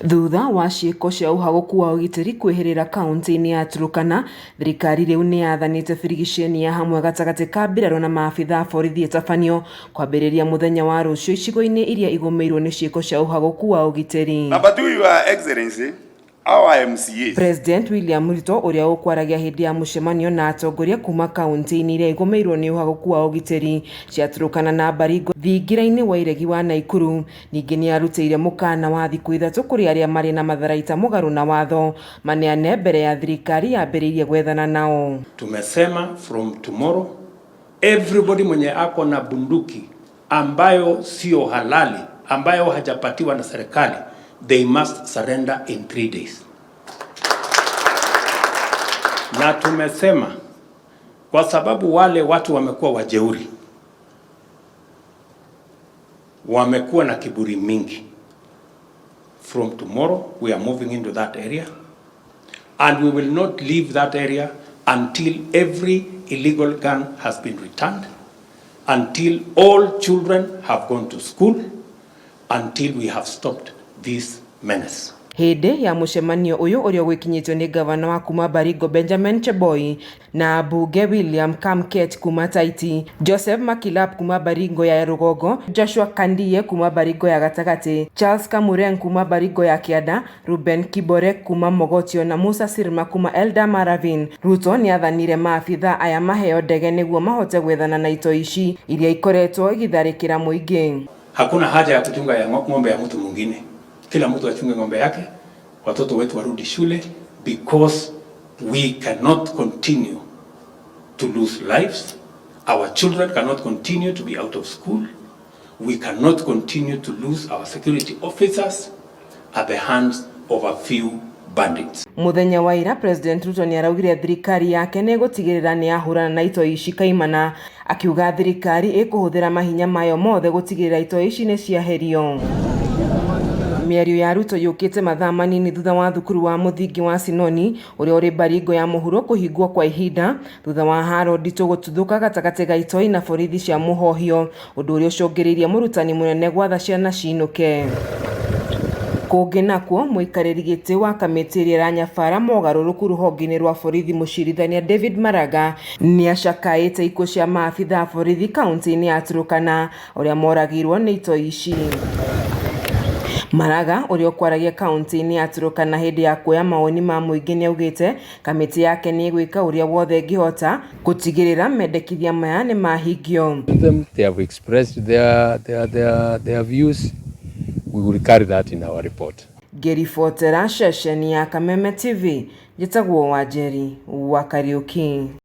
Thutha wa ciĩko cia ũhagũku wa ũgitĩri kwĩhĩrĩra kaunti-ini ya Turkana, thirikari rĩu nĩ yathanĩte birigiceni ya hamwe gatagati ka mbiraru na maabitha borithi itabanio kwambĩrĩria mũthenya wa rũciũ icigo-inĩ iria igũmĩirwo nĩ ciĩko cia ũhagũku wa ũgitĩri. Number 2, Your Excellency, our MCAs. President William Ruto ũrĩa ũkwaragia hĩndĩ ya muingi na atongoria kuuma kaunti-ini iria igũmĩirwo nĩ ũhagũku wa ũgitĩri cia Turkana na Baringo thingira-inĩ wa iregi wa Nakuru, ningĩ nĩ arutĩire mũkana wa thikũ 3 kũrĩ arĩa marĩ na matharaita mũgarũ na watho maneane mbere ya thirikari yambĩrĩirie gwethana nao. Tumesema from tomorrow everybody mwenye ako na bunduki ambayo sio halali, ambayo hajapatiwa na serikali, they must surrender in 3 days. Na tumesema kwa sababu wale watu wamekuwa wajeuri, wamekuwa na kiburi mingi, from tomorrow we are moving into that area and we will not leave that area until every illegal gun has been returned, until all children have gone to school, until we have stopped this menace. Hĩndĩ ya muingi ũyũ ũrĩa gwĩkinyĩtio nĩ gavana wa kuuma Baringo Benjamin Cheboi na mbunge William kuuma Taiti, Joseph Makilap kuuma Baringo ya rũgongo, Joshua Kandie kuuma Baringo ya gatagati, Charles Kamureng kuuma Baringo ya kianda, Ruben Kibore kuuma Mogotio na Musa Sirma kuuma Elda Maravin. Ruto nĩ athanire maabitha aya maheo ndege nĩguo mahote gwethana na itoi ici iria ikoretwo igitharĩkĩra muingi. Hakuna haja ya kuchunga ya ng'ombe ya mtu mwingine. Kila mtu achunge ng'ombe yake, watoto wetu warudi shule, because we cannot continue to lose lives. Our children cannot continue to be out of school. We cannot continue to lose our security officers at the hands of a few bandits. Muthenya wa ira, President Ruto nĩ araugire thirikari yake nĩ gũtigĩrĩra nĩ yahũrana na itoi ici kaimana, akiuga thirikari ĩkũhũthĩra mahinya mayo mothe gũtigĩrĩra itoi ici nĩ ciaherio. Mĩario ya Ruto yũkĩte mathaa manini thutha wa thukuru wa mũthingi wa Sinoni ũrĩa ũrĩ Baringo ya mũhuro kũhingwo kwa ihinda thutha wa haro nditũ gũtuthũka gatagatĩ ga itoi na borithi cia mũhohio, ũndũ ũrĩa ũcũngĩrĩirie mũrutani mũnene gwatha ciana ciinũke. Kũngĩ nakuo, mũikarĩri gĩtĩ wa kamĩtĩ ĩrĩa ĩranyabara mogarũrũku rũhonge-inĩ rwa borithi mũcirithania David Maraga nĩ acakaĩte ikuũ cia maabitha borithi kaunti-inĩ ya Turkana ũrĩa moragirwo nĩ itoi ici. Maraga ũrĩa ũkwaragia kaunti-inĩ ya Turkana hĩndĩ ya kuoya mawoni ma muingi nĩ augĩte kamĩtĩ yake nĩ ĩgwĩka ũrĩa wothe ĩngĩhota gũtigĩrĩra mendekithia maya nĩ mahingio. They have expressed their views. We will carry that in our report. Ngĩribotera ceceni ya Kameme TV, njĩtagwo Wanjeri wa Kariuki.